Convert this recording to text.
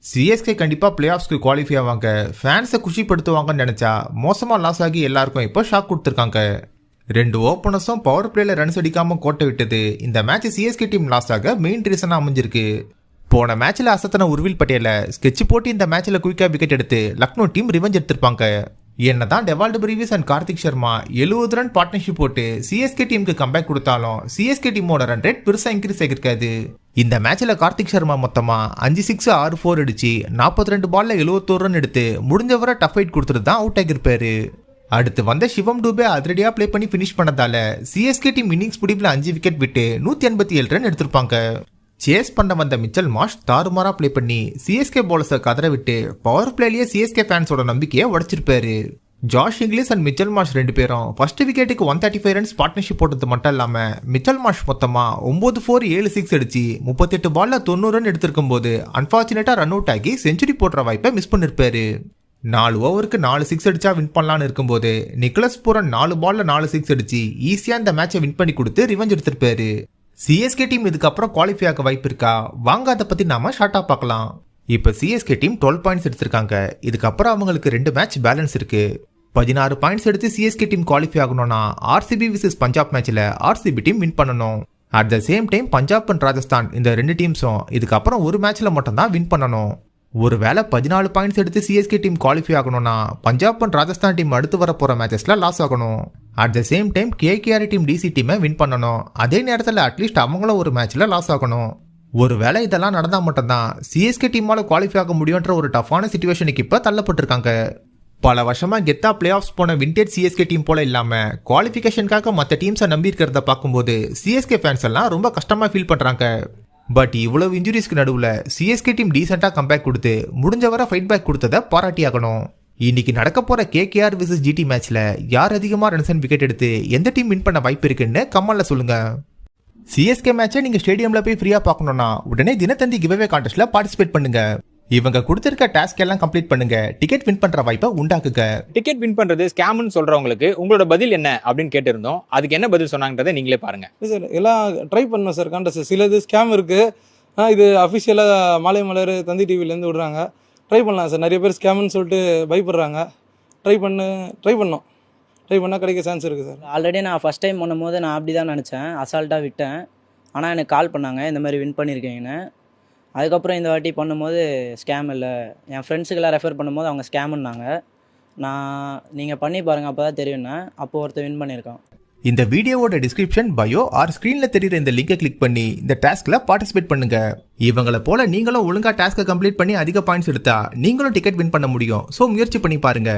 CSK கண்டிப்பா play ஆஃப்ஸ்க்கு qualify ஆவாங்க, ஃபேன்ஸை குஷிப்படுத்துவாங்கன்னு நினைச்சா மோசமா லாஸ் ஆகி எல்லாருக்கும் இப்போ ஷாக் கொடுத்துருக்காங்க. ரெண்டு ஓப்பனர்ஸும் பவர் பிளேல ரன்ஸ் அடிக்காம கோட்டை விட்டது இந்த மேட்ச் சிஎஸ்கே டீம் லாஸ் ஆக மெயின் ரீசனா அமைஞ்சிருக்கு. போன மேட்ச்ல அசத்தன உருவில் பட்டியல ஸ்கெட்ச் போட்டு இந்த மேட்ச்ல குயிக்கா விக்கெட் எடுத்து லக்னோ டீம் ரிவெஞ்ச் எடுத்திருப்பாங்க. என்னதான் Dewald Brevis and Karthik Sharma 70 run partnership போட்டு சிஎஸ்கே டீமுக்கு கம்பேக் கொடுத்தாலும் சிஎஸ்கே டீமோட ரன் ரேட் பெருசா இன்க்ரீஸ் ஆகிருக்காது. இந்த மேட்ச்ல கார்த்திக் சர்மா மொத்தமா 5 6 6 4 அடிச்சு 42 பால்ல 71 ரன் எடுத்து முடிஞ்சவரை டஃப் ஃபைட் கொடுத்துட்டு தான் அவுட் ஆகிருப்பாரு. அடுத்து வந்த சிவம் டூபே அதிரடியா பிளே பண்ணி பினிஷ் பண்ணதால சிஎஸ்கே டீம் இன்னிங்ஸ் முடிவில் 5 விக்கெட் விட்டு 187 ரன் எடுத்திருப்பாங்க. சேஸ் பண்ண வந்த மிச்சல் மார்ஷ் தாறுமாறா பிளே பண்ணி சிஎஸ்கே பவுலர்ஸை கதற விட்டு பவர் பிளேலயே சிஎஸ்கே ஃபேன்ஸோட நம்பிக்கையை உடைச்சிருப்பாரு. Josh Inglis and Mitchell Marsh ரெண்டு பேரும் ஃபர்ஸ்ட் விக்கெட்டுக்கு 135 ரன்ஸ் பார்ட்னர்ஷிப் போட்டது மட்டும் இல்லாம மிச்சல் மார்ஷ் மொத்தமா 9 4 7 6 அடிச்சு 38 பால்ல 90 ரன் எடுத்திருக்கும் போது அன்பார்ச்சுனேட்டா ரன் அவுட் ஆகி செஞ்சுரி போடுற வாய்ப்பை மிஸ் பண்ணிருப்பாரு. 4 ஓவருக்கு 4 6 அடிச்சா வின் பண்ணலான்னு இருக்கும்போது நிக்கலஸ் பூரன் 4 பால்ல 4 6 அடிச்சு ஈஸியா இந்த மேட்சை வின் பண்ணி கொடுத்து ரிவெஞ்ச் எடுத்திருப்பாரு. சிஎஸ்கே டீம் இதுக்கப்புறம் குவாலிஃபை ஆக வாய்ப்பு இருக்கா வாங்க அதை பத்தி நாம ஷார்ட்டா பார்க்கலாம். இப்ப சிஎஸ்கே டீம் 12 பாயிண்ட்ஸ் எடுத்திருக்காங்க. இதுக்கப்புறம் அவங்களுக்கு 2 மேட்ச் பேலன்ஸ் இருக்கு. 16 பாயிண்ட்ஸ் எடுத்து சிஎஸ்கே டீம் குவாலிஃபை ஆகணும்னா ஆர்சிபி விசஸ் பஞ்சாப் மேட்ச்ல ஆர்சிபி டீம் வின் பண்ணணும். At the same time Punjab and Rajasthan இந்த 2 டீம்ஸும் இதுக்கப்புறம் ஒரு மேட்ச்ல மட்டும் தான் வின் பண்ணணும். ஒருவேளை 14 பாயிண்ட்ஸ் எடுத்து சிஎஸ்கே டீம் குவாலிஃபை ஆகணும்னா பஞ்சாப் அண்ட் ராஜஸ்தான் டீம் அடுத்து வர போற மேட்சஸ்ல லாஸ் ஆகணும். At the same time KKR team DC டீமை வின் பண்ணணும். அதே நேரத்தில் அட்லீஸ்ட் அவங்களும் ஒரு மேட்ச்ல லாஸ் ஆகணும். ஒருவேளை இதெல்லாம் நடந்தா மட்டும்தான் சிஎஸ்கே டீமால குவாலிஃபை ஆக முடியும்ன்ற ஒரு டஃப்பான சிச்சுவேஷனுக்கு இப்ப தள்ளப்பட்டிருக்காங்க. பல வருஷமா கெத்தா பிளே ஆஃப்ஸ் போன விண்டேஜ் சிஎஸ்கே டீம் போல இல்லாம குவாலிஃபிகேஷனுக்காக மற்ற டீம்ஸை நம்பி இருக்கிறத பார்க்கும்போது சிஎஸ்கே ஃபேன்ஸ் எல்லாம் ரொம்ப கஷ்டமா ஃபீல் பண்றாங்க. பட் இவ்வளவு இன்ஜுரிஸ்க்கு நடுவில் சிஎஸ்கே டீம் டீசெண்டா கம்பேக் கொடுத்து முடிஞ்ச வரை ஃபைட் பேக் கொடுத்ததை பாராட்டி ஆகணும். இன்னைக்கு நடக்க போற கேகேஆர் விசஸ் ஜிடி மேட்ச்ல யார் அதிகமா ரன்ஸ் அண்ட் விக்கெட் எடுத்து எந்த டீம் வின் பண்ண வாய்ப்பு இருக்குன்னு கமெண்ட்ல சொல்லுங்க. சிஎஸ்கே மேட்சை நீங்க ஸ்டேடியம்ல போய் ஃப்ரீயா பார்க்கணும்னா உடனே தினத்தந்தி கிவ்அவே கான்டெஸ்ட்ல பார்ட்டிசிபேட் பண்ணுங்க. இவங்க கொடுத்திருக்க டாஸ்க் எல்லாம் கம்ப்ளீட் பண்ணுங்க. டிக்கெட் வின் பண்ற வாய்ப்பை உண்டாக்குங்க. டிக்கெட் வின் பண்றது ஸ்கேம்னு சொல்றவங்களுக்கு உங்களோட பதில் என்ன அப்படின்னு கேட்டிருந்தோம். அதுக்கு என்ன பதில் சொன்னாங்கன்றதை நீங்களே பாருங்க. சார் எல்லாம் ட்ரை பண்ணோம் சார் கான்டெஸ்ட். சிலது ஸ்கேம் இருக்கு. இது அஃபிஷியலாக மாலை மலர் தந்தி டிவிலேருந்து விடுறாங்க. ட்ரை பண்ணலாம் சார். நிறைய பேர் ஸ்கேம்னு சொல்லிட்டு பயப்படுறாங்க. ட்ரை பண்ணோம். ட்ரை பண்ணால் கிடைக்க சான்ஸ் இருக்குது சார். ஆல்ரெடி நான் ஃபஸ்ட் டைம் பண்ணும்போது நான் அப்படி தான் நினச்சேன், அசால்ட்டாக விட்டேன். ஆனால் எனக்கு கால் பண்ணாங்க, இந்த மாதிரி வின் பண்ணியிருக்கீங்கன்னு. அதுக்கப்புறம் இந்த வாட்டி பண்ணும்போது ஸ்கேம் இல்லை. என் ஃப்ரெண்ட்ஸுக்கெல்லாம் ரெஃபர் பண்ணும்போது அவங்க ஸ்கேம்னாங்க. நீங்கள் பண்ணி பாருங்கள் அப்போ தான் தெரியும்னா. அப்போ ஒருத்தர் வின் பண்ணியிருக்கான். இந்த வீடியோவோட டிஸ்கிரிப்ஷன் பயோ ஆர் ஸ்கிரீன்ல தெரியுற இந்த லிங்கை கிளிக் பண்ணி இந்த டாஸ்க்ல பார்ட்டிசிபேட் பண்ணுங்க. இவங்கள போல நீங்களும் ஒழுங்கா டாஸ்க்கை கம்ப்ளீட் பண்ணி அதிக பாயிண்ட்ஸ் எடுத்தா நீங்களும் டிக்கெட் வின் பண்ண முடியும். ஸோ முயற்சி பண்ணி பாருங்க.